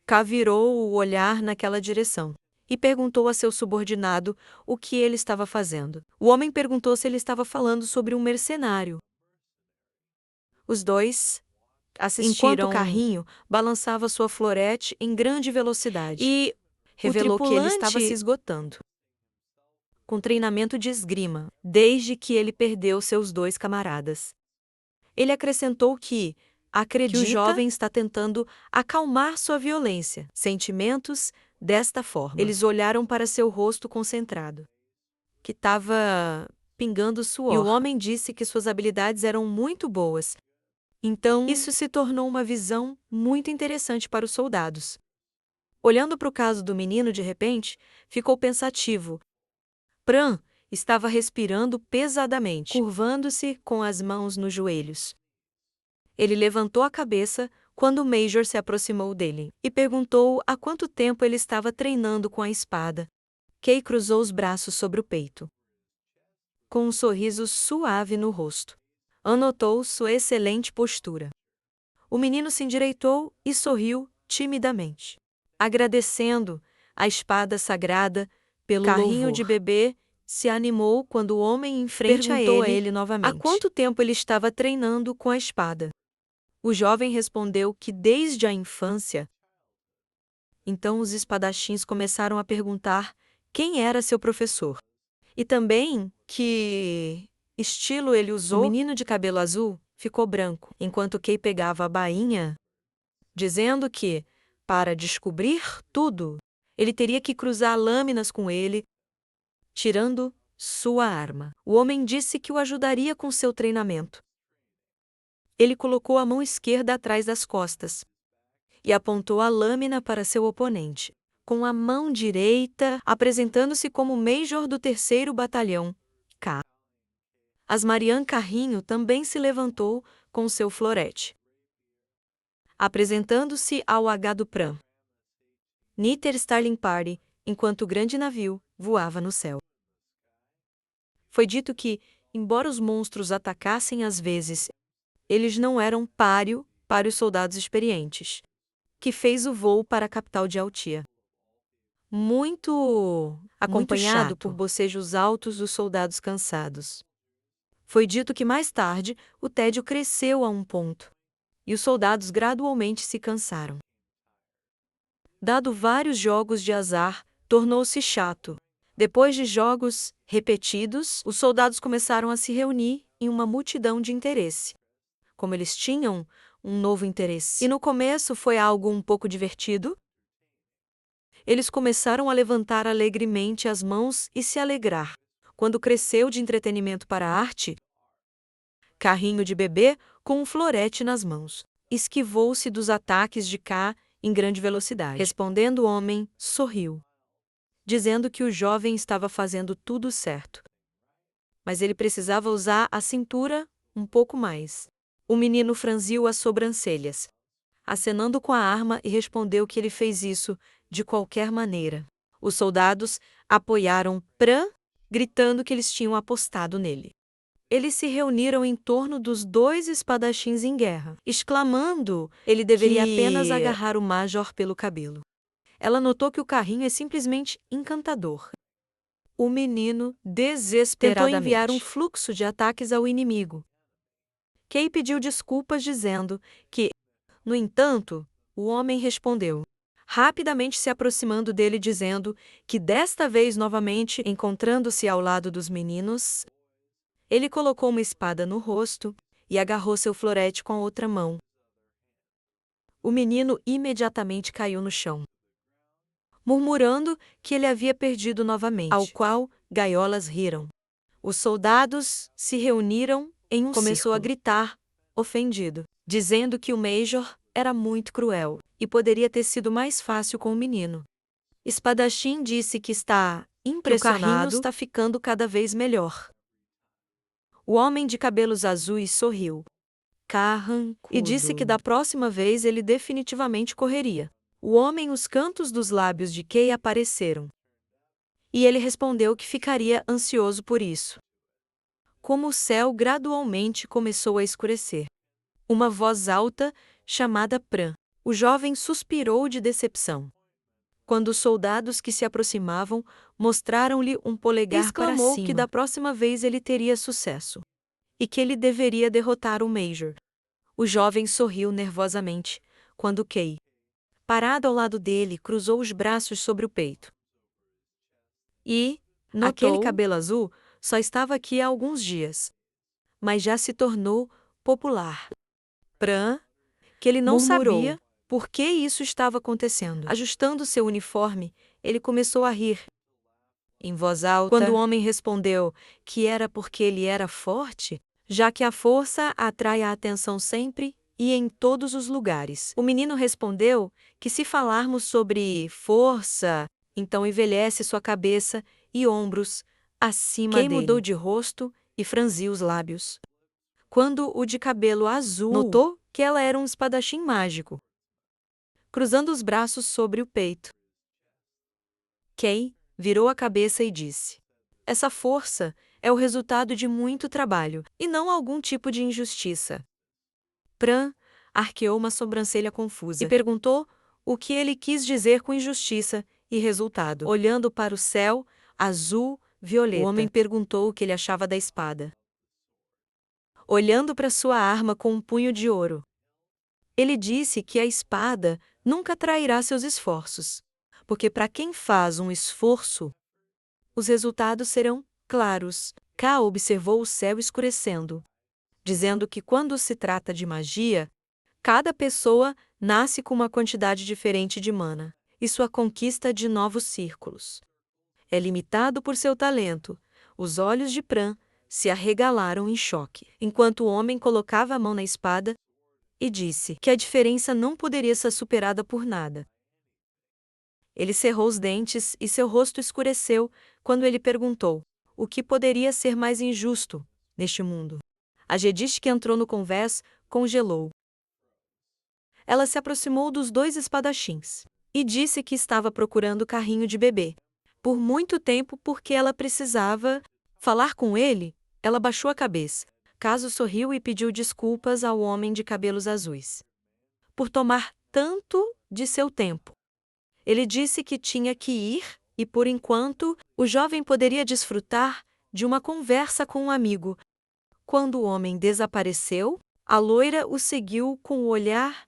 Ká virou o olhar naquela direção e perguntou a seu subordinado o que ele estava fazendo. O homem perguntou se ele estava falando sobre um mercenário. Os dois assistiram enquanto o carrinho balançava sua florete em grande velocidade e revelou que ele estava se esgotando com treinamento de esgrima, desde que ele perdeu seus 2 camaradas. Ele acrescentou que acredita que o jovem está tentando acalmar sua violência, sentimentos desta forma. Eles olharam para seu rosto concentrado, que estava pingando suor. E o homem disse que suas habilidades eram muito boas. Então, isso se tornou uma visão muito interessante para os soldados. Olhando para o caso do menino de repente, ficou pensativo. Pran estava respirando pesadamente, curvando-se com as mãos nos joelhos. Ele levantou a cabeça quando o Major se aproximou dele e perguntou há quanto tempo ele estava treinando com a espada. Kay cruzou os braços sobre o peito, com um sorriso suave no rosto. Anotou sua excelente postura. O menino se endireitou e sorriu timidamente, agradecendo a espada sagrada pelo carrinho de bebê. Se animou quando o homem em frente perguntou a ele novamente há quanto tempo ele estava treinando com a espada. O jovem respondeu que desde a infância. Então os espadachins começaram a perguntar quem era seu professor. E também que estilo ele usou. O menino de cabelo azul ficou branco, enquanto Kay pegava a bainha, dizendo que, para descobrir tudo, ele teria que cruzar lâminas com ele, tirando sua arma. O homem disse que o ajudaria com seu treinamento. Ele colocou a mão esquerda atrás das costas e apontou a lâmina para seu oponente, com a mão direita apresentando-se como Major do 3º Batalhão, K. Asmarian Carrinho também se levantou com seu florete, apresentando-se ao H do Pran. Niter Starling Party, enquanto o grande navio voava no céu. Foi dito que, embora os monstros atacassem às vezes, eles não eram páreo para os soldados experientes, que fez o voo para a capital de Altia. Muito acompanhado por bocejos altos dos soldados cansados. Foi dito que mais tarde o tédio cresceu a um ponto, e os soldados gradualmente se cansaram. Dado vários jogos de azar, tornou-se chato. Depois de jogos repetidos, os soldados começaram a se reunir em uma multidão de interesse. Como eles tinham um novo interesse, e no começo foi algo um pouco divertido, eles começaram a levantar alegremente as mãos e se alegrar. Quando cresceu de entretenimento para a arte, carrinho de bebê com um florete nas mãos, esquivou-se dos ataques de K em grande velocidade. Respondendo o homem, sorriu, dizendo que o jovem estava fazendo tudo certo. Mas ele precisava usar a cintura um pouco mais. O menino franziu as sobrancelhas, acenando com a arma e respondeu que ele fez isso de qualquer maneira. Os soldados apoiaram Pran, gritando que eles tinham apostado nele. Eles se reuniram em torno dos 2 espadachins em guerra, exclamando ele deveria apenas agarrar o Major pelo cabelo. Ela notou que o carrinho é simplesmente encantador. O menino, desesperadamente, tentou enviar um fluxo de ataques ao inimigo. Kay pediu desculpas dizendo que, no entanto, o homem respondeu, rapidamente se aproximando dele dizendo que desta vez novamente encontrando-se ao lado dos meninos, ele colocou uma espada no rosto e agarrou seu florete com a outra mão. O menino imediatamente caiu no chão, murmurando que ele havia perdido novamente, ao qual gaiolas riram. Os soldados se reuniram em um começou círculo a gritar, ofendido, dizendo que o Major era muito cruel e poderia ter sido mais fácil com o menino. Espadachim disse que está impressionado, que o carrinho está ficando cada vez melhor. O homem de cabelos azuis sorriu, carrancudo, e disse que da próxima vez ele definitivamente correria. O homem, os cantos dos lábios de Kay apareceram. E ele respondeu que ficaria ansioso por isso. Como o céu gradualmente começou a escurecer, uma voz alta, chamada Pran, O jovem suspirou de decepção. Quando os soldados que se aproximavam mostraram-lhe um polegar para cima, exclamou que da próxima vez ele teria sucesso e que ele deveria derrotar o Major. O jovem sorriu nervosamente quando Kay, parado ao lado dele, cruzou os braços sobre o peito. E, notou, aquele cabelo azul só estava aqui há alguns dias, mas já se tornou popular. Pran, que ele não sabia por que isso estava acontecendo. Ajustando seu uniforme, ele começou a rir em voz alta. Quando o homem respondeu que era porque ele era forte, já que a força atrai a atenção sempre e em todos os lugares. O menino respondeu que se falarmos sobre força, então envelhece sua cabeça e ombros acima dele. Kay mudou de rosto e franziu os lábios. Quando o de cabelo azul notou que ela era um espadachim mágico, cruzando os braços sobre o peito. Kay virou a cabeça e disse: "Essa força é o resultado de muito trabalho, e não algum tipo de injustiça." Pran arqueou uma sobrancelha confusa e perguntou o que ele quis dizer com injustiça e resultado. Olhando para o céu azul-violeta, o homem perguntou o que ele achava da espada. Olhando para sua arma com um punho de ouro, ele disse que a espada nunca trairá seus esforços, porque para quem faz um esforço, os resultados serão claros. K observou o céu escurecendo, dizendo que quando se trata de magia, cada pessoa nasce com uma quantidade diferente de mana, e sua conquista de novos círculos é limitado por seu talento. Os olhos de Pran se arregalaram em choque, enquanto o homem colocava a mão na espada e disse que a diferença não poderia ser superada por nada. Ele cerrou os dentes e seu rosto escureceu quando ele perguntou o que poderia ser mais injusto neste mundo. A Jedis, que entrou no convés, congelou. Ela se aproximou dos dois espadachins e disse que estava procurando carrinho de bebê. Por muito tempo, porque ela precisava falar com ele, ela baixou a cabeça. Caso sorriu e pediu desculpas ao homem de cabelos azuis por tomar tanto de seu tempo. Ele disse que tinha que ir e, por enquanto, o jovem poderia desfrutar de uma conversa com um amigo. Quando o homem desapareceu, a loira o seguiu com o olhar,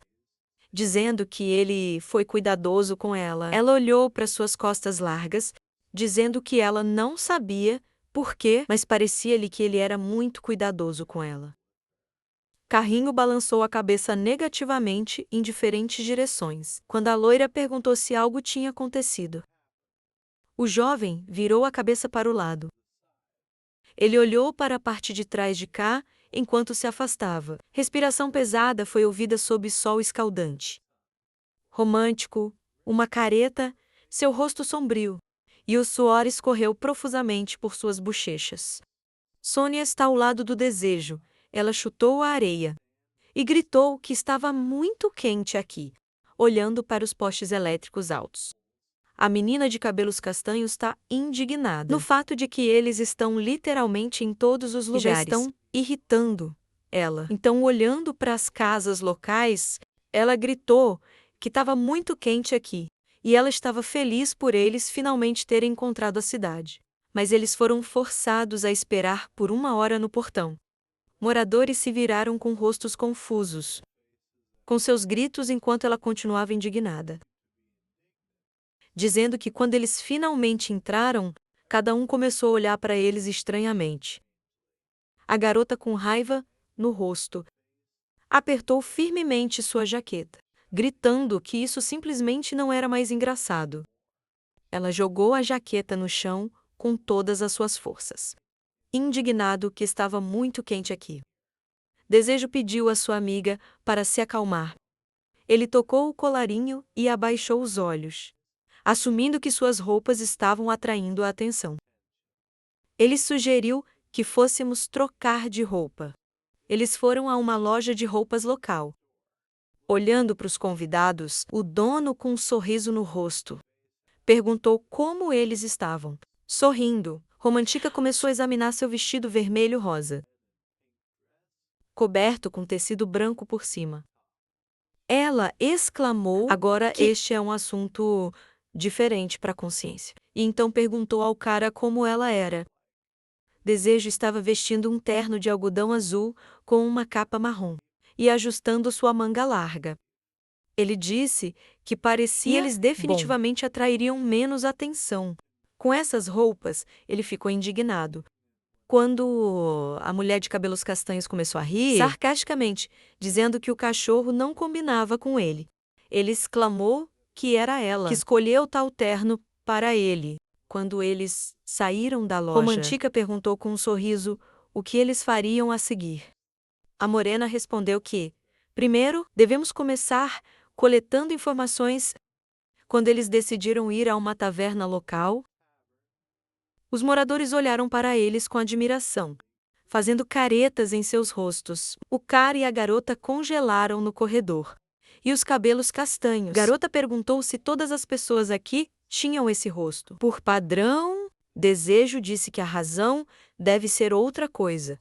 dizendo que ele foi cuidadoso com ela. Ela olhou para suas costas largas, dizendo que ela não sabia por quê, mas parecia-lhe que ele era muito cuidadoso com ela. Carrinho balançou a cabeça negativamente em diferentes direções, quando a loira perguntou se algo tinha acontecido. O jovem virou a cabeça para o lado. Ele olhou para a parte de trás de K enquanto se afastava. Respiração pesada foi ouvida sob sol escaldante. Romântico, uma careta, seu rosto sombrio, e o suor escorreu profusamente por suas bochechas. Sônia está ao lado do desejo. Ela chutou a areia e gritou que estava muito quente aqui, olhando para os postes elétricos altos. A menina de cabelos castanhos está indignada no fato de que eles estão literalmente em todos os lugares. Já estão irritando ela. Então, olhando para as casas locais, ela gritou que estava muito quente aqui, e ela estava feliz por eles finalmente terem encontrado a cidade. Mas eles foram forçados a esperar por 1 hora no portão. Moradores se viraram com rostos confusos, com seus gritos enquanto ela continuava indignada, dizendo que quando eles finalmente entraram, cada um começou a olhar para eles estranhamente. A garota, com raiva no rosto, apertou firmemente sua jaqueta, gritando que isso simplesmente não era mais engraçado. Ela jogou a jaqueta no chão com todas as suas forças, indignado que estava muito quente aqui. Desejo pediu à sua amiga para se acalmar. Ele tocou o colarinho e abaixou os olhos, assumindo que suas roupas estavam atraindo a atenção. Ele sugeriu que fôssemos trocar de roupa. Eles foram a uma loja de roupas local. Olhando para os convidados, o dono, com um sorriso no rosto, perguntou como eles estavam. Sorrindo, Romantica começou a examinar seu vestido vermelho-rosa, coberto com tecido branco por cima. Ela exclamou, agora que- este é um assunto diferente para a consciência. E então perguntou ao cara como ela era. Desejo estava vestindo um terno de algodão azul com uma capa marrom e ajustando sua manga larga. Ele disse que parecia eles definitivamente atrairiam menos atenção. Com essas roupas, ele ficou indignado. Quando a mulher de cabelos castanhos começou a rir, sarcasticamente, dizendo que o cachorro não combinava com ele, ele exclamou que era ela que escolheu tal terno para ele. Quando eles saíram da loja, Romantica perguntou com um sorriso o que eles fariam a seguir. A morena respondeu que, primeiro, devemos começar coletando informações. Quando eles decidiram ir a uma taverna local, os moradores olharam para eles com admiração, fazendo caretas em seus rostos. O cara e a garota congelaram no corredor. E os cabelos castanhos. Garota perguntou se todas as pessoas aqui tinham esse rosto. Por padrão, Desejo disse que a razão deve ser outra coisa.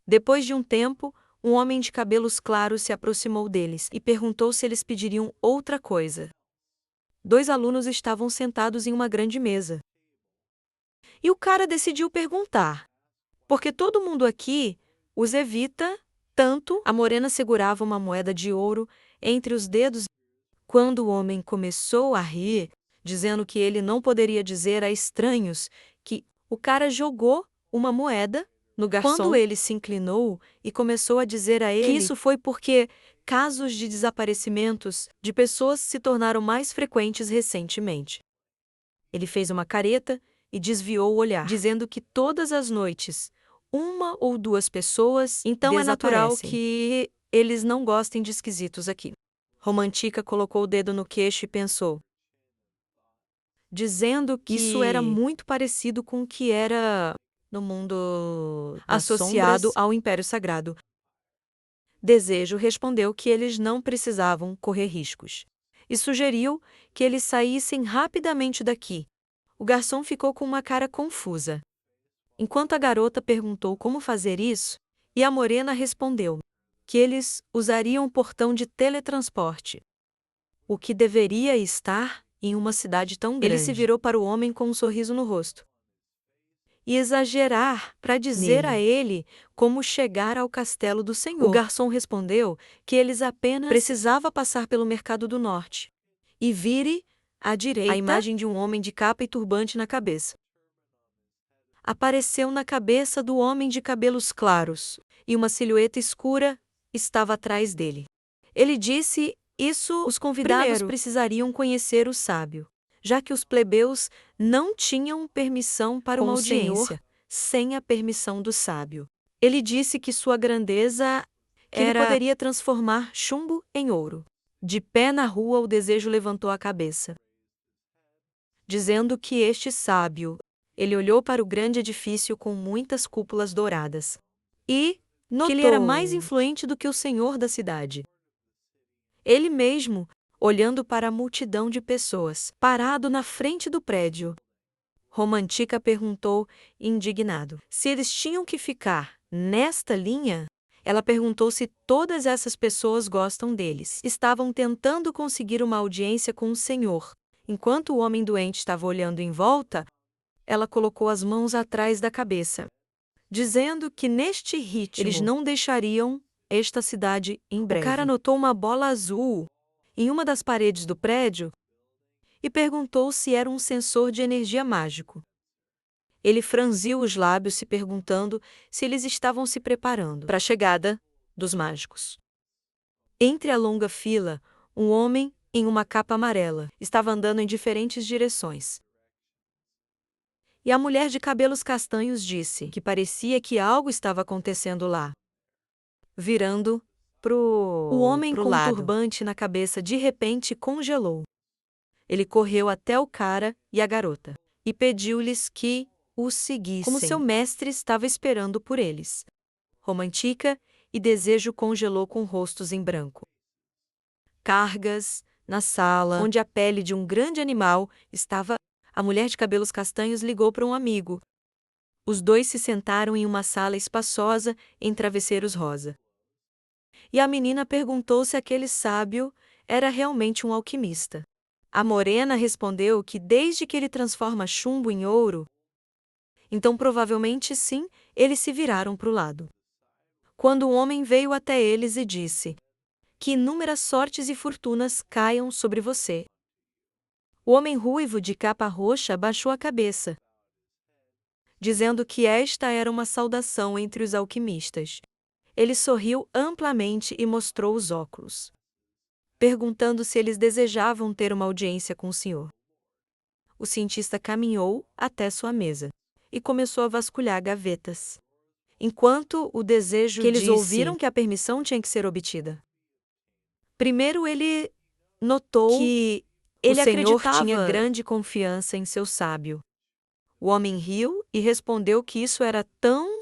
Depois de um tempo, um homem de cabelos claros se aproximou deles e perguntou se eles pediriam outra coisa. 2 alunos estavam sentados em uma grande mesa. E o cara decidiu perguntar, porque todo mundo aqui os evita, tanto a morena segurava uma moeda de ouro entre os dedos. Quando o homem começou a rir, dizendo que ele não poderia dizer a estranhos que o cara jogou uma moeda no garçom. Quando ele se inclinou e começou a dizer a ele que isso foi porque casos de desaparecimentos de pessoas se tornaram mais frequentes recentemente. Ele fez uma careta e desviou o olhar, dizendo que todas as noites, 1 ou 2 pessoas então é natural que eles não gostem de esquisitos aqui. Romantica colocou o dedo no queixo e pensou, dizendo que isso era muito parecido com o que era no mundo associado ao Império Sagrado. Desejo respondeu que eles não precisavam correr riscos e sugeriu que eles saíssem rapidamente daqui. O garçom ficou com uma cara confusa, enquanto a garota perguntou como fazer isso, e a morena respondeu que eles usariam o portão de teletransporte, o que deveria estar em uma cidade tão grande. Ele se virou para o homem com um sorriso no rosto e exagerar para dizer a ele como chegar ao castelo do Senhor. O garçom respondeu que eles apenas precisavam passar pelo mercado do norte e vire à direita. A imagem de um homem de capa e turbante na cabeça apareceu na cabeça do homem de cabelos claros, e uma silhueta escura estava atrás dele. Ele disse isso, os convidados precisariam conhecer o sábio, já que os plebeus não tinham permissão para uma audiência sem a permissão do sábio. Ele disse que sua grandeza que ele poderia transformar chumbo em ouro. De pé na rua, o desejo levantou a cabeça, dizendo que este sábio. Ele olhou para o grande edifício com muitas cúpulas douradas e notou que ele era mais influente do que o senhor da cidade. Ele mesmo, olhando para a multidão de pessoas, parado na frente do prédio. Romantica perguntou, indignado, se eles tinham que ficar nesta linha. Ela perguntou se todas essas pessoas gostam deles. Estavam tentando conseguir uma audiência com o senhor. Enquanto o homem doente estava olhando em volta, ela colocou as mãos atrás da cabeça, dizendo que neste ritmo eles não deixariam esta cidade em breve. O cara notou uma bola azul em uma das paredes do prédio e perguntou se era um sensor de energia mágico. Ele franziu os lábios se perguntando se eles estavam se preparando para a chegada dos mágicos. Entre a longa fila, um homem em uma capa amarela estava andando em diferentes direções. E a mulher de cabelos castanhos disse que parecia que algo estava acontecendo lá. Virando o homem com um turbante na cabeça de repente congelou. Ele correu até o cara e a garota e pediu-lhes que o seguissem, como seu mestre estava esperando por eles. Romantica e Desejo congelou com rostos em branco. Cargas, na sala, onde a pele de um grande animal estava. A mulher de cabelos castanhos ligou para um amigo. Os dois se sentaram em uma sala espaçosa em travesseiros rosa. e a menina perguntou se aquele sábio era realmente um alquimista. A morena respondeu que desde que ele transforma chumbo em ouro, então provavelmente sim, eles se viraram para o lado. Quando o homem veio até eles e disse: que inúmeras sortes e fortunas caiam sobre você. O homem ruivo de capa roxa baixou a cabeça, dizendo que esta era uma saudação entre os alquimistas. Ele sorriu amplamente e mostrou os óculos, perguntando se eles desejavam ter uma audiência com o senhor. O cientista caminhou até sua mesa e começou a vasculhar gavetas, enquanto o desejo que eles disse ouviram que a permissão tinha que ser obtida. Primeiro ele notou que ele acreditava tinha grande confiança em seu sábio. O homem riu e respondeu que isso era tão,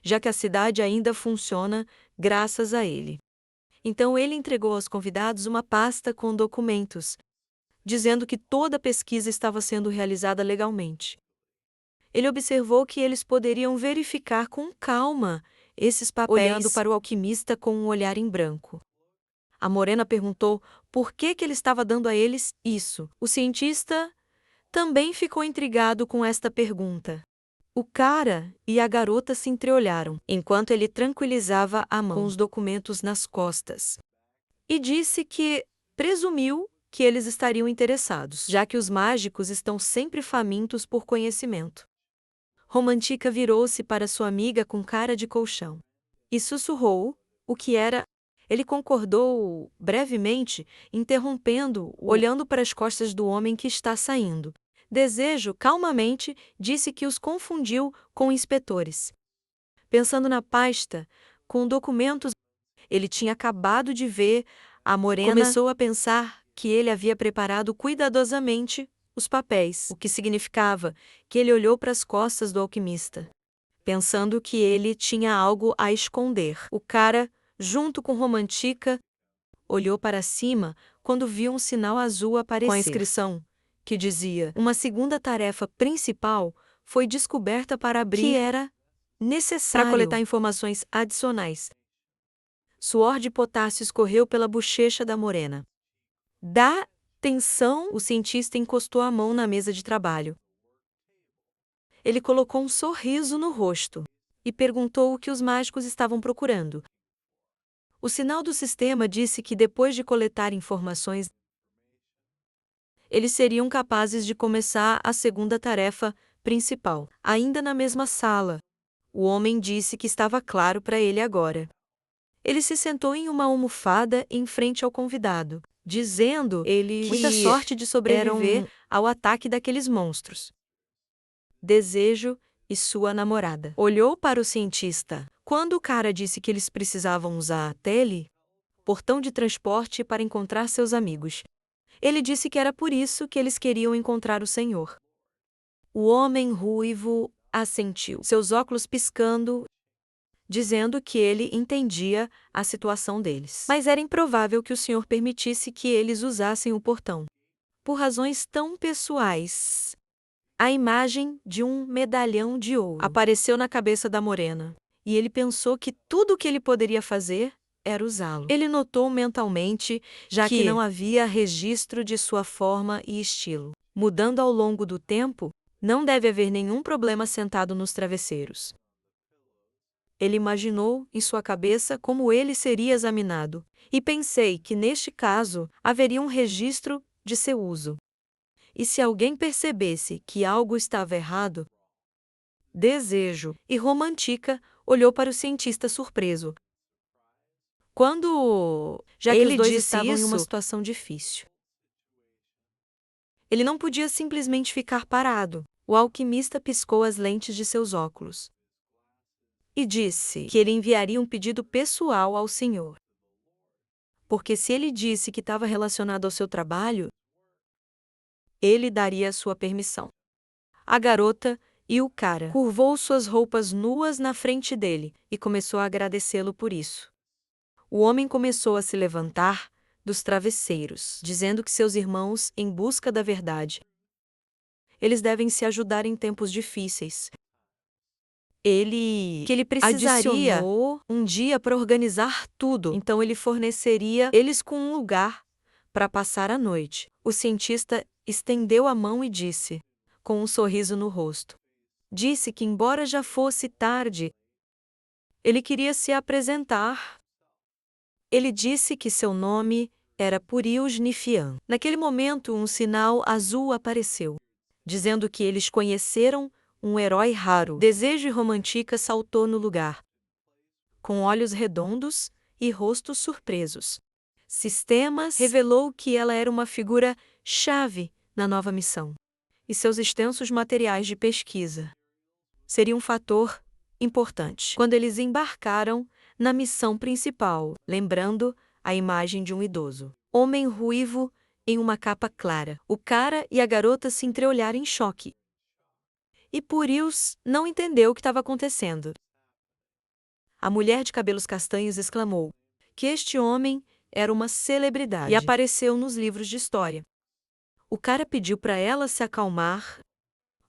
já que a cidade ainda funciona graças a ele. Então ele entregou aos convidados uma pasta com documentos, dizendo que toda a pesquisa estava sendo realizada legalmente. Ele observou que eles poderiam verificar com calma esses papéis, olhando para o alquimista com um olhar em branco. A morena perguntou por que ele estava dando a eles isso. O cientista também ficou intrigado com esta pergunta. O cara e a garota se entreolharam, enquanto ele tranquilizava a mão com os documentos nas costas. E disse que presumiu que eles estariam interessados, já que os mágicos estão sempre famintos por conhecimento. Romantica virou-se para sua amiga com cara de colchão e sussurrou o que era. Ele concordou brevemente, interrompendo-o, olhando para as costas do homem que está saindo. Desejo, calmamente, disse que os confundiu com inspetores. Pensando na pasta, com documentos, ele tinha acabado de ver, a morena começou a pensar que ele havia preparado cuidadosamente os papéis, o que significava que ele olhou para as costas do alquimista, pensando que ele tinha algo a esconder. O cara, junto com Romantica, olhou para cima quando viu um sinal azul aparecer, com a inscrição que dizia: uma segunda tarefa principal foi descoberta para abrir, que era necessário para coletar informações adicionais. Suor de potássio escorreu pela bochecha da morena. Dá atenção, o cientista encostou a mão na mesa de trabalho. Ele colocou um sorriso no rosto e perguntou o que os mágicos estavam procurando. O sinal do sistema disse que depois de coletar informações, eles seriam capazes de começar a segunda tarefa principal. Ainda na mesma sala, o homem disse que estava claro para ele agora. Ele se sentou em uma almofada em frente ao convidado, dizendo ele muita sorte de sobreviver ao ataque daqueles monstros. Desejo e sua namorada olhou para o cientista. Quando o cara disse que eles precisavam usar a tele, portão de transporte, para encontrar seus amigos, ele disse que era por isso que eles queriam encontrar o senhor. O homem ruivo assentiu, seus óculos piscando, dizendo que ele entendia a situação deles. Mas era improvável que o senhor permitisse que eles usassem o portão. Por razões tão pessoais. A imagem de um medalhão de ouro apareceu na cabeça da morena, e ele pensou que tudo o que ele poderia fazer era usá-lo. Ele notou mentalmente, já que não havia registro de sua forma e estilo. Mudando ao longo do tempo, não deve haver nenhum problema sentado nos travesseiros. Ele imaginou em sua cabeça como ele seria examinado, e pensei que neste caso haveria um registro de seu uso. E se alguém percebesse que algo estava errado, Desejo e Romantica olhou para o cientista surpreso. Já que os dois estavam em uma situação difícil. Ele não podia simplesmente ficar parado. O alquimista piscou as lentes de seus óculos e disse que ele enviaria um pedido pessoal ao senhor. Porque se ele disse que estava relacionado ao seu trabalho, ele daria a sua permissão. A garota e o cara curvou suas roupas nuas na frente dele e começou a agradecê-lo por isso. O homem começou a se levantar dos travesseiros, dizendo que seus irmãos, em busca da verdade, eles devem se ajudar em tempos difíceis. que ele precisaria adicionou um dia para organizar tudo. Então ele forneceria eles com um lugar para passar a noite. O cientista estendeu a mão e disse, com um sorriso no rosto. Disse que, embora já fosse tarde, ele queria se apresentar. Ele disse que seu nome era Purius Nifian. Naquele momento, um sinal azul apareceu, dizendo que eles conheceram um herói raro. Desejo e Romantica saltou no lugar, com olhos redondos e rostos surpresos. Sistemas revelou que ela era uma figura-chave na nova missão, e seus extensos materiais de pesquisa seriam um fator importante quando eles embarcaram na missão principal, lembrando a imagem de um idoso. Homem ruivo em uma capa clara. O cara e a garota se entreolharam em choque. E Purius não entendeu o que estava acontecendo. A mulher de cabelos castanhos exclamou que este homem era uma celebridade e apareceu nos livros de história. O cara pediu para ela se acalmar.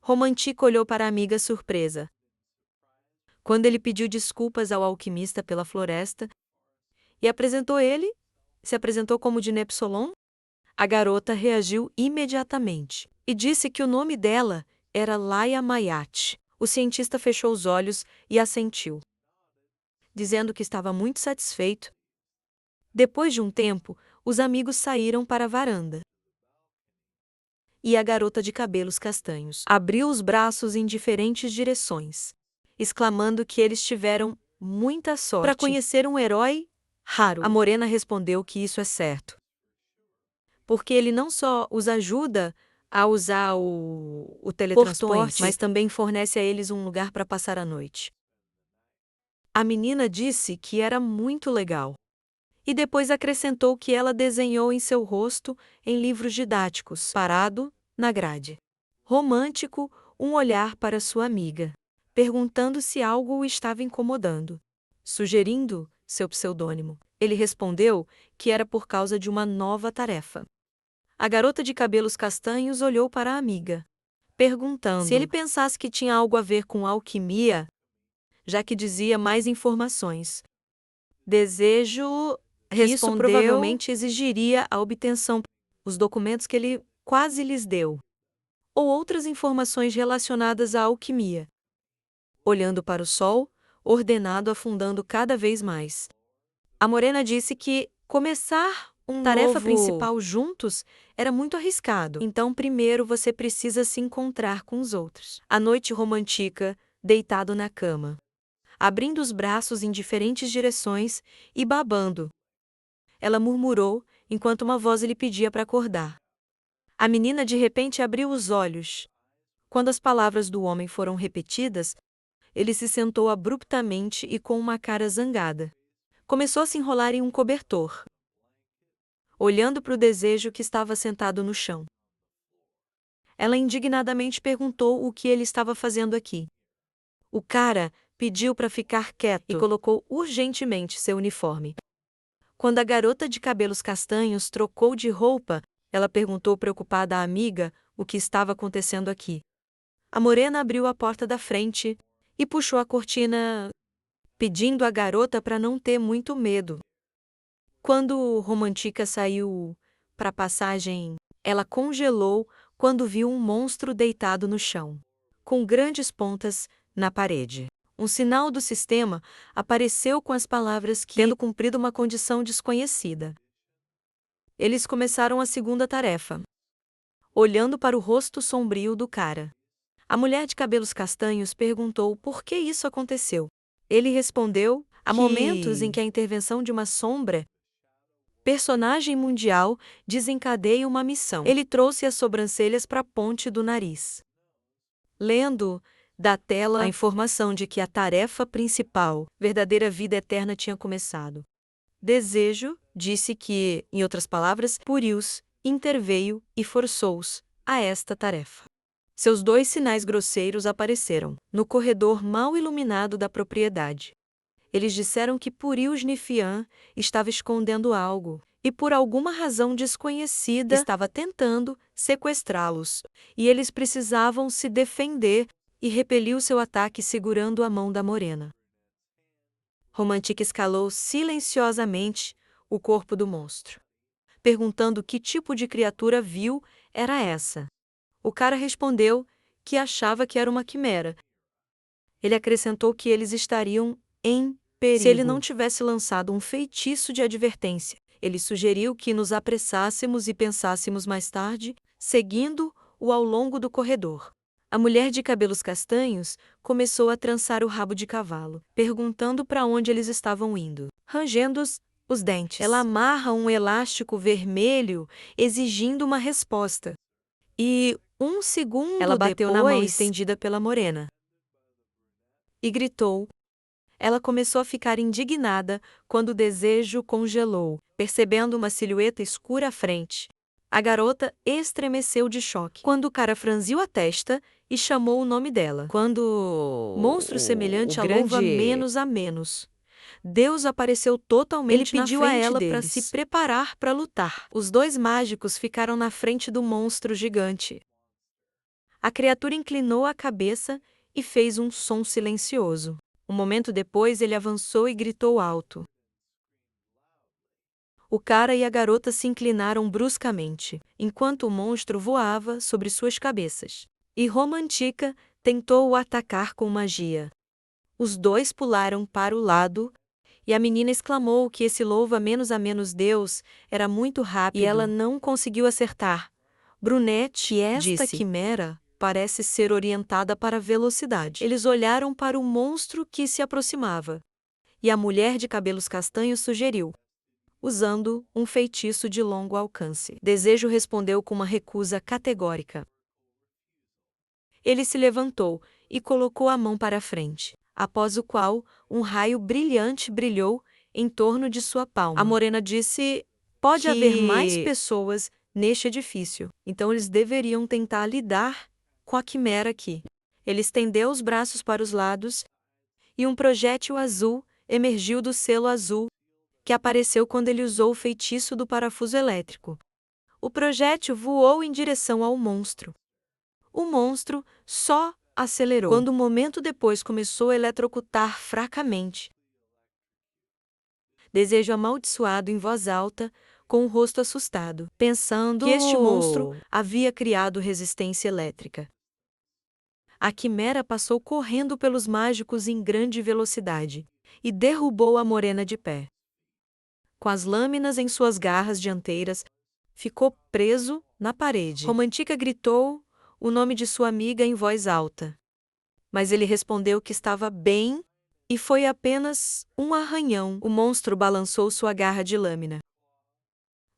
Romantica olhou para a amiga surpresa. Quando ele pediu desculpas ao alquimista pela floresta e se apresentou como de Nepsolon, a garota reagiu imediatamente e disse que o nome dela era Laia Mayat. O cientista fechou os olhos e assentiu, dizendo que estava muito satisfeito. Depois de um tempo, os amigos saíram para a varanda. E a garota de cabelos castanhos abriu os braços em diferentes direções, exclamando que eles tiveram muita sorte para conhecer um herói raro. A morena respondeu que isso é certo, porque ele não só os ajuda a usar o teletransporte, mas também fornece a eles um lugar para passar a noite. A menina disse que era muito legal, e depois acrescentou que ela desenhou em seu rosto, em livros didáticos, parado na grade. Romântico, um olhar para sua amiga, perguntando se algo o estava incomodando, sugerindo seu pseudônimo. Ele respondeu que era por causa de uma nova tarefa. A garota de cabelos castanhos olhou para a amiga, perguntando se ele pensasse que tinha algo a ver com alquimia, já que dizia mais informações. Desejo respondeu, isso provavelmente exigiria a obtenção dos documentos que ele quase lhes deu, ou outras informações relacionadas à alquimia. Olhando para o sol, ordenado afundando cada vez mais. A morena disse que começar uma tarefa principal juntos era muito arriscado, então primeiro você precisa se encontrar com os outros. A noite Romantica, deitado na cama, abrindo os braços em diferentes direções e babando. Ela murmurou enquanto uma voz lhe pedia para acordar. A menina de repente abriu os olhos. Quando as palavras do homem foram repetidas, ele se sentou abruptamente e com uma cara zangada. Começou a se enrolar em um cobertor, olhando para o desejo que estava sentado no chão. Ela indignadamente perguntou o que ele estava fazendo aqui. O cara pediu para ficar quieto e colocou urgentemente seu uniforme. Quando a garota de cabelos castanhos trocou de roupa, ela perguntou preocupada à amiga o que estava acontecendo aqui. A morena abriu a porta da frente e puxou a cortina, pedindo à garota para não ter muito medo. Quando Romantica saiu para a passagem, ela congelou quando viu um monstro deitado no chão, com grandes pontas na parede. Um sinal do sistema apareceu com as palavras que, tendo cumprido uma condição desconhecida. Eles começaram a segunda tarefa, olhando para o rosto sombrio do cara. A mulher de cabelos castanhos perguntou por que isso aconteceu. Ele respondeu: há momentos em que a intervenção de uma sombra, personagem mundial, desencadeia uma missão. Ele trouxe as sobrancelhas para a ponte do nariz, lendo da tela a informação de que a tarefa principal, verdadeira vida eterna, tinha começado. Desejo disse que, em outras palavras, Purius interveio e forçou-os a esta tarefa. Seus dois sinais grosseiros apareceram no corredor mal iluminado da propriedade. Eles disseram que Purius Nifian estava escondendo algo e, por alguma razão desconhecida, estava tentando sequestrá-los, e eles precisavam se defender e repeliu seu ataque segurando a mão da morena. Romantique escalou silenciosamente o corpo do monstro, perguntando que tipo de criatura vil era essa. O cara respondeu que achava que era uma quimera. Ele acrescentou que eles estariam em perigo se ele não tivesse lançado um feitiço de advertência. Ele sugeriu que nos apressássemos e pensássemos mais tarde, seguindo-o ao longo do corredor. A mulher de cabelos castanhos começou a trançar o rabo de cavalo, perguntando para onde eles estavam indo. Rangendo os dentes, ela amarra um elástico vermelho, exigindo uma resposta. E, um segundo ela bateu na mão estendida pela morena e gritou. Ela começou a ficar indignada quando o desejo congelou, percebendo uma silhueta escura à frente. A garota estremeceu de choque quando o cara franziu a testa e chamou o nome dela. Quando monstro semelhante a louva menos a menos, Deus apareceu totalmente na frente deles. Ele pediu a ela para se preparar para lutar. Os dois mágicos ficaram na frente do monstro gigante. A criatura inclinou a cabeça e fez um som silencioso. Um momento depois, ele avançou e gritou alto. O cara e a garota se inclinaram bruscamente, enquanto o monstro voava sobre suas cabeças. E Romantica tentou o atacar com magia. Os dois pularam para o lado, e a menina exclamou que esse louva menos a menos Deus era muito rápido. E ela não conseguiu acertar. Brunette, esta quimera parece ser orientada para a velocidade. Eles olharam para o monstro que se aproximava. E a mulher de cabelos castanhos sugeriu, usando um feitiço de longo alcance. Desejo respondeu com uma recusa categórica. Ele se levantou e colocou a mão para a frente, após o qual um raio brilhante brilhou em torno de sua palma. A morena disse: pode haver mais pessoas neste edifício, então eles deveriam tentar lidar com a quimera aqui. Ele estendeu os braços para os lados e um projétil azul emergiu do selo azul que apareceu quando ele usou o feitiço do parafuso elétrico. O projétil voou em direção ao monstro. O monstro só acelerou quando um momento depois começou a eletrocutar fracamente. Desejo amaldiçoado em voz alta, com o rosto assustado, pensando que este monstro havia criado resistência elétrica. A quimera passou correndo pelos mágicos em grande velocidade e derrubou a morena de pé. Com as lâminas em suas garras dianteiras, ficou preso na parede. Romantica gritou o nome de sua amiga em voz alta. Mas ele respondeu que estava bem e foi apenas um arranhão. O monstro balançou sua garra de lâmina.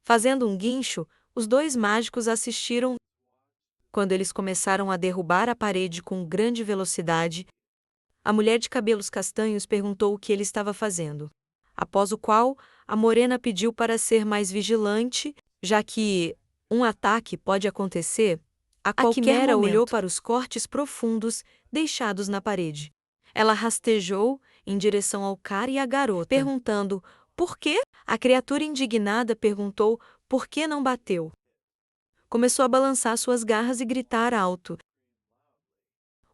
Fazendo um guincho, os dois mágicos assistiram. Quando eles começaram a derrubar a parede com grande velocidade, a mulher de cabelos castanhos perguntou o que ele estava fazendo. Após o qual, a morena pediu para ser mais vigilante, já que um ataque pode acontecer a qualquer quimera momento. Olhou para os cortes profundos deixados na parede. Ela rastejou em direção ao cara e à garota, perguntando por quê? A criatura indignada perguntou por que não bateu. Começou a balançar suas garras e gritar alto.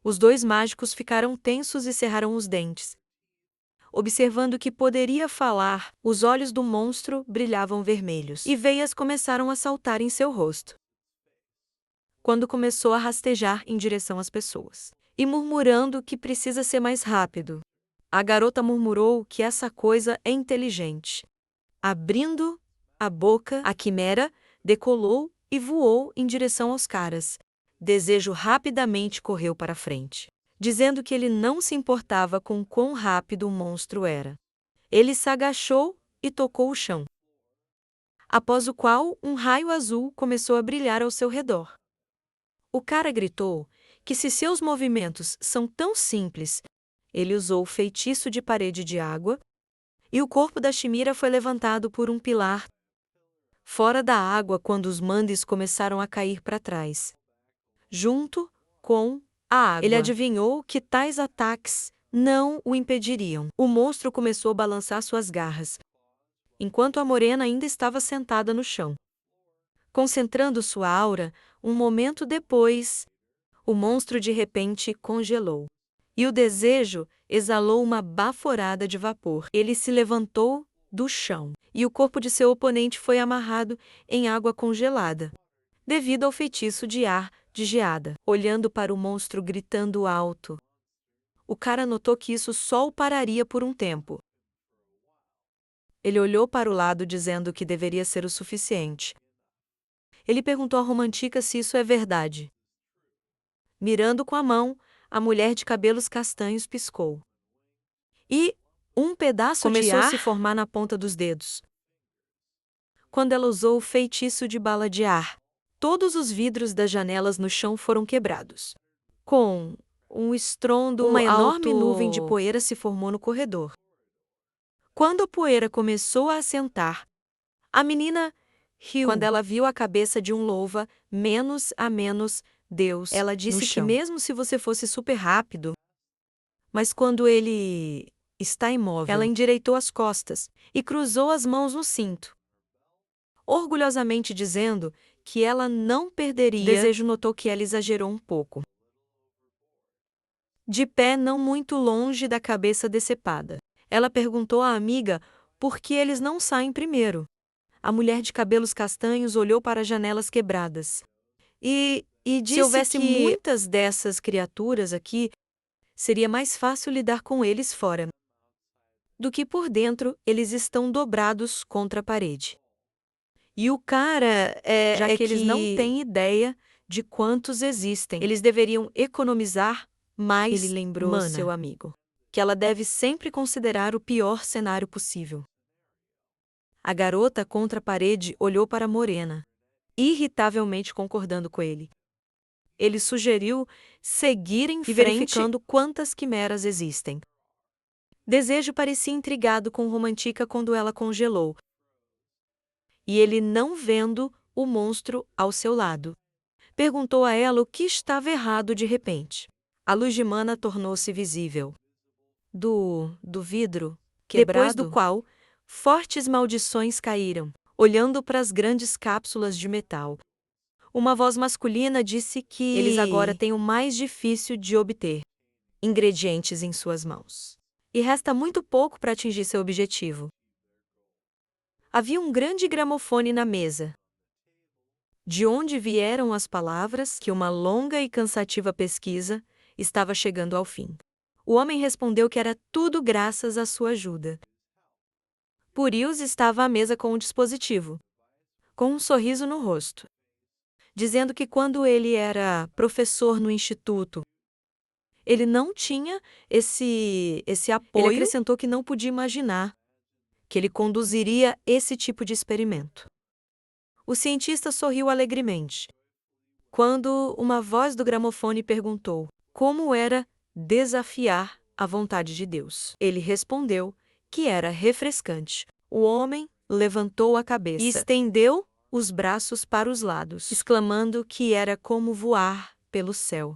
Os dois mágicos ficaram tensos e cerraram os dentes. Observando que poderia falar, os olhos do monstro brilhavam vermelhos e veias começaram a saltar em seu rosto. Quando começou a rastejar em direção às pessoas, e murmurando que precisa ser mais rápido. A garota murmurou que essa coisa é inteligente. Abrindo a boca, a quimera decolou e voou em direção aos caras. Desejo rapidamente correu para frente, dizendo que ele não se importava com quão rápido o monstro era. Ele se agachou e tocou o chão. Após o qual, um raio azul começou a brilhar ao seu redor. O cara gritou que se seus movimentos são tão simples, ele usou o feitiço de parede de água, e o corpo da chimera foi levantado por um pilar fora da água quando os mandes começaram a cair para trás, junto com a água. Ele adivinhou que tais ataques não o impediriam. O monstro começou a balançar suas garras, enquanto a morena ainda estava sentada no chão. Concentrando sua aura, um momento depois, O monstro de repente congelou. E o desejo exalou uma baforada de vapor. Ele se levantou do chão, e o corpo de seu oponente foi amarrado em água congelada, devido ao feitiço de ar de geada. Olhando para o monstro gritando alto, o cara notou que isso só o pararia por um tempo. Ele olhou para o lado dizendo que deveria ser o suficiente. Ele perguntou à Romantica se isso é verdade. Mirando com a mão, a mulher de cabelos castanhos piscou. E um pedaço começou a se formar na ponta dos dedos. Quando ela usou o feitiço de bala de ar, todos os vidros das janelas no chão foram quebrados. Com um estrondo, uma enorme nuvem de poeira se formou no corredor. Quando a poeira começou a assentar, a menina riu quando ela viu a cabeça de um louva, menos a menos Deus. Ela disse que mesmo se você fosse super rápido, mas quando ele está imóvel, ela endireitou as costas e cruzou as mãos no cinto, orgulhosamente dizendo que ela não perderia. Desejo notou que ela exagerou um pouco. De pé não muito longe da cabeça decepada, ela perguntou à amiga por que eles não saem primeiro. A mulher de cabelos castanhos olhou para as janelas quebradas e disse se houvesse muitas dessas criaturas aqui, seria mais fácil lidar com eles fora do que por dentro. Eles estão dobrados contra a parede. E o cara já que eles não têm ideia de quantos existem. Eles deveriam economizar mais. Ele lembrou seu amigo que ela deve sempre considerar o pior cenário possível. A garota contra a parede olhou para a morena, irritavelmente concordando com ele. Ele sugeriu seguir em frente verificando quantas quimeras existem. Desejo parecia intrigado com Romantica quando ela congelou. E ele, não vendo o monstro ao seu lado, perguntou a ela o que estava errado de repente. A luz de mana tornou-se visível. Do vidro quebrado, depois do qual fortes maldições caíram. Olhando para as grandes cápsulas de metal, uma voz masculina disse que eles agora têm o mais difícil de obter ingredientes em suas mãos. E resta muito pouco para atingir seu objetivo. Havia um grande gramofone na mesa, de onde vieram as palavras que uma longa e cansativa pesquisa estava chegando ao fim. O homem respondeu que era tudo graças à sua ajuda. Purius estava à mesa com o dispositivo, com um sorriso no rosto, dizendo que quando ele era professor no instituto, ele não tinha esse apoio. Ele acrescentou que não podia imaginar que ele conduziria esse tipo de experimento. O cientista sorriu alegremente, quando uma voz do gramofone perguntou como era desafiar a vontade de Deus. Ele respondeu que era refrescante. O homem levantou a cabeça e estendeu os braços para os lados, exclamando que era como voar pelo céu.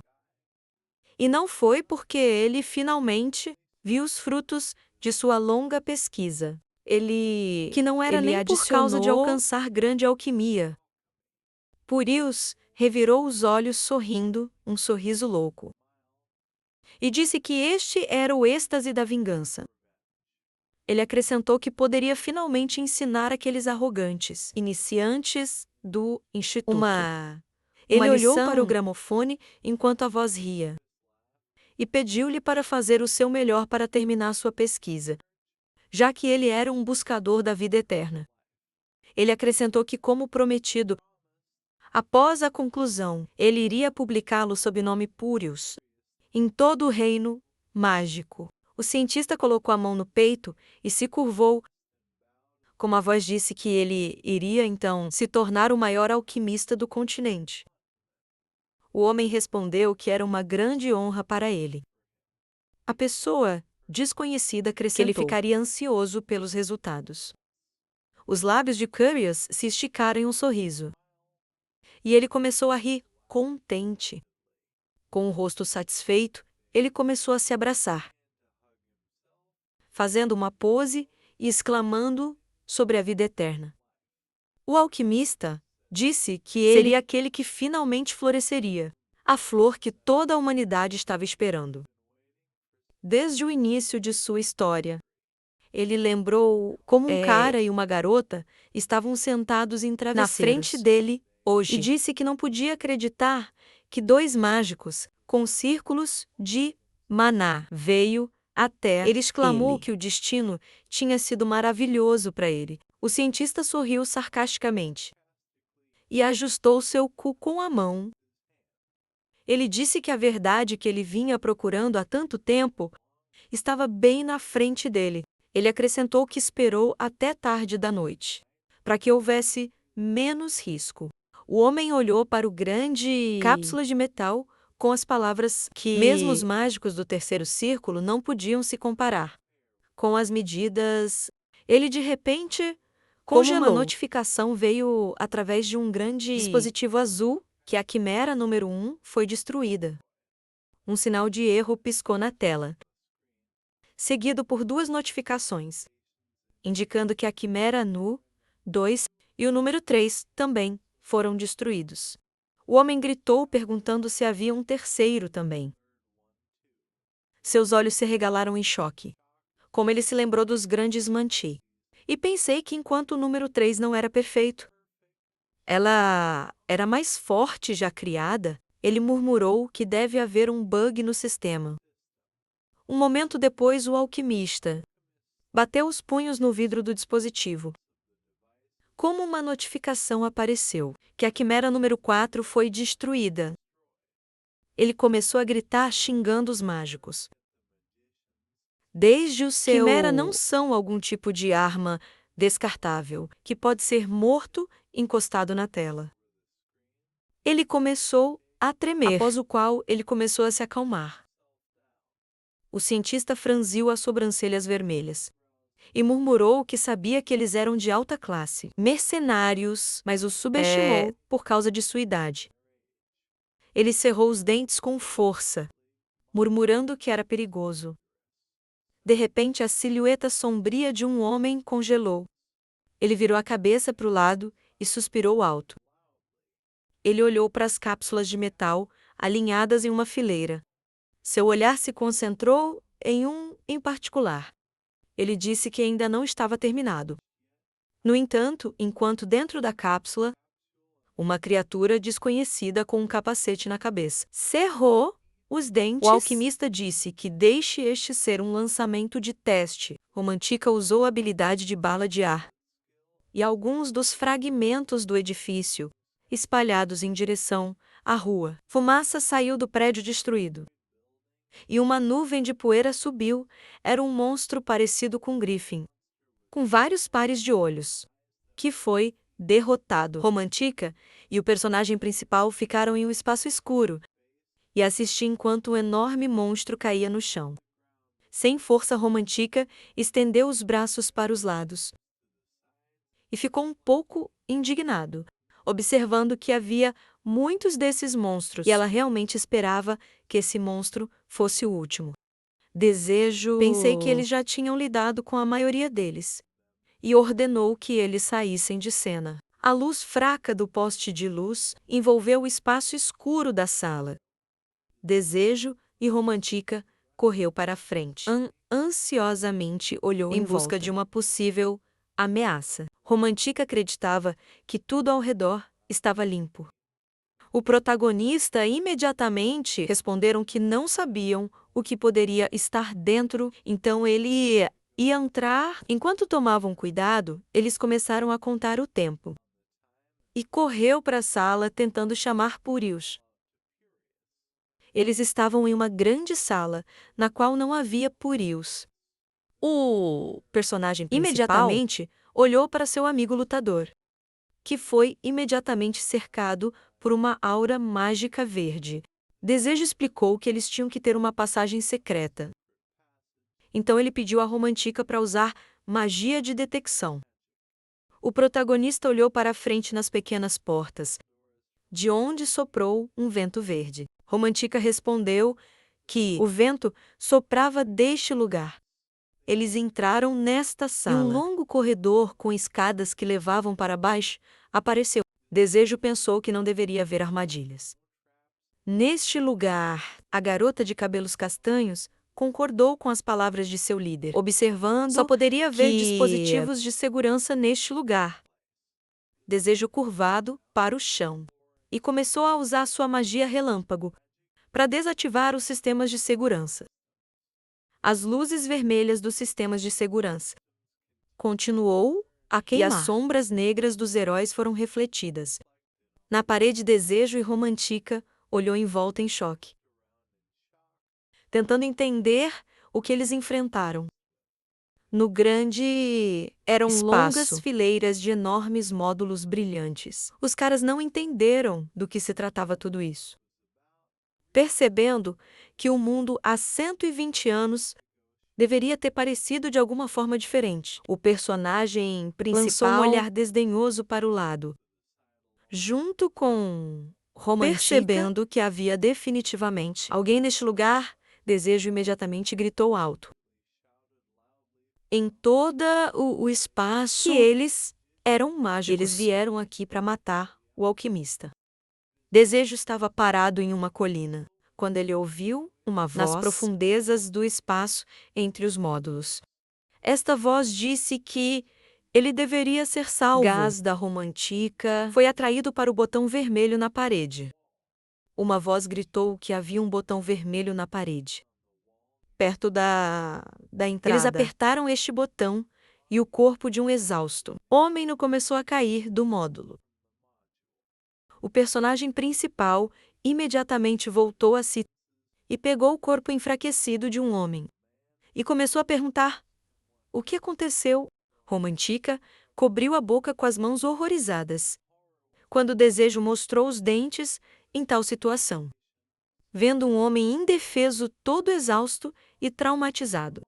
E não foi porque ele finalmente viu os frutos de sua longa pesquisa. Que não era nem por causa de alcançar grande alquimia. Purius revirou os olhos sorrindo, um sorriso louco, e disse que este era o êxtase da vingança. Ele acrescentou que poderia finalmente ensinar aqueles arrogantes iniciantes do instituto. Ele olhou para o gramofone enquanto a voz ria e pediu-lhe para fazer o seu melhor para terminar sua pesquisa, já que ele era um buscador da vida eterna. Ele acrescentou que, como prometido, após a conclusão, ele iria publicá-lo sob o nome Purius em todo o reino mágico. O cientista colocou a mão no peito e se curvou, como a voz disse que ele iria então se tornar o maior alquimista do continente. O homem respondeu que era uma grande honra para ele. A pessoa desconhecida acrescentou que ele ficaria ansioso pelos resultados. Os lábios de Curious se esticaram em um sorriso. E ele começou a rir, contente. Com o rosto satisfeito, ele começou a se abraçar, fazendo uma pose e exclamando sobre a vida eterna. O alquimista disse que ele seria aquele que finalmente floresceria. a flor que toda a humanidade estava esperando. Desde o início de sua história, ele lembrou como um cara e uma garota estavam sentados em travesseiros na frente dele hoje, e disse que não podia acreditar que dois mágicos, com círculos de maná, veio até ele. Exclamou que o destino tinha sido maravilhoso para ele. O cientista sorriu sarcasticamente e ajustou seu cu com a mão. Ele disse que a verdade que ele vinha procurando há tanto tempo estava bem na frente dele. Ele acrescentou que esperou até tarde da noite, para que houvesse menos risco. O homem olhou para o grande cápsula de metal com as palavras que mesmo os mágicos do terceiro círculo não podiam se comparar com as medidas. Ele de repente congelou. Como uma notificação veio através de um grande dispositivo azul que a quimera número 1 foi destruída. Um sinal de erro piscou na tela, seguido por duas notificações, indicando que a quimera Nu 2 e o número 3 também foram destruídos. O homem gritou perguntando se havia um terceiro também. Seus olhos se regalaram em choque, como ele se lembrou dos grandes Manti. E pensei que enquanto o número 3 não era perfeito, ela era mais forte já criada, ele murmurou que deve haver um bug no sistema. Um momento depois, o alquimista bateu os punhos no vidro do dispositivo. Como uma notificação apareceu que a quimera número 4 foi destruída. Ele começou a gritar xingando os mágicos. Desde o seu quimera não são algum tipo de arma descartável que pode ser morto encostado na tela. Ele começou a tremer, após o qual ele começou a se acalmar. O cientista franziu as sobrancelhas vermelhas e murmurou que sabia que eles eram de alta classe, mercenários, mas os subestimou por causa de sua idade. Ele cerrou os dentes com força, murmurando que era perigoso. De repente, a silhueta sombria de um homem congelou. Ele virou a cabeça para o lado e suspirou alto. Ele olhou para as cápsulas de metal alinhadas em uma fileira. Seu olhar se concentrou em um em particular. Ele disse que ainda não estava terminado. No entanto, enquanto dentro da cápsula, uma criatura desconhecida com um capacete na cabeça cerrou os dentes. O alquimista disse que deixe este ser um lançamento de teste. Romantica usou a habilidade de bala de ar. E alguns dos fragmentos do edifício, espalhados em direção à rua. Fumaça saiu do prédio destruído. E uma nuvem de poeira subiu. Era um monstro parecido com Griffin, com vários pares de olhos, que foi derrotado. Romantica e o personagem principal ficaram em um espaço escuro e assisti enquanto um enorme monstro caía no chão. Sem força, Romantica estendeu os braços para os lados e ficou um pouco indignado, observando que havia muitos desses monstros, e ela realmente esperava que esse monstro fosse o último. Pensei que eles já tinham lidado com a maioria deles, e ordenou que eles saíssem de cena. A luz fraca do poste de luz envolveu o espaço escuro da sala. Desejo e Romantica correu para a frente. Ansiosamente olhou em busca de uma possível ameaça. Romantica acreditava que tudo ao redor estava limpo. O protagonista imediatamente responderam que não sabiam o que poderia estar dentro, então ele ia entrar. Enquanto tomavam cuidado, eles começaram a contar o tempo. E correu para a sala tentando chamar Purius. Eles estavam em uma grande sala, na qual não havia Purius. O personagem principal imediatamente olhou para seu amigo lutador, que foi imediatamente cercado por uma aura mágica verde. Desejo explicou que eles tinham que ter uma passagem secreta. Então ele pediu a Romantica para usar magia de detecção. O protagonista olhou para a frente nas pequenas portas, de onde soprou um vento verde. Romantica respondeu que o vento soprava deste lugar. Eles entraram nesta sala. E um longo corredor com escadas que levavam para baixo apareceu. Desejo pensou que não deveria haver armadilhas. Neste lugar, a garota de cabelos castanhos concordou com as palavras de seu líder, observando Só poderia haver que dispositivos de segurança neste lugar. Desejo curvado para o chão e começou a usar sua magia relâmpago para desativar os sistemas de segurança. As luzes vermelhas dos sistemas de segurança continuou a queimar, e as sombras negras dos heróis foram refletidas. Na parede, Desejo e Romantica olhou em volta em choque, tentando entender o que eles enfrentaram. No grande eram espaço. longas fileiras de enormes módulos brilhantes. Os caras não entenderam do que se tratava tudo isso. Percebendo que o mundo há 120 anos deveria ter parecido de alguma forma diferente, o personagem principal lançou um olhar desdenhoso para o lado, junto com Romantica. Percebendo que havia definitivamente alguém neste lugar, Desejo imediatamente gritou alto. Em todo o espaço, que eles eram mágicos. Eles vieram aqui para matar o alquimista. Desejo estava parado em uma colina, quando ele ouviu uma voz nas profundezas do espaço entre os módulos. Esta voz disse que ele deveria ser salvo. O gás da Romantica foi atraído para o botão vermelho na parede. Uma voz gritou que havia um botão vermelho na parede, perto da entrada. Eles apertaram este botão e o corpo de um exausto homem começou a cair do módulo. O personagem principal imediatamente voltou a si e pegou o corpo enfraquecido de um homem e começou a perguntar: o que aconteceu? Romantica cobriu a boca com as mãos horrorizadas, quando o Desejo mostrou os dentes em tal situação. Vendo um homem indefeso, todo exausto e traumatizado,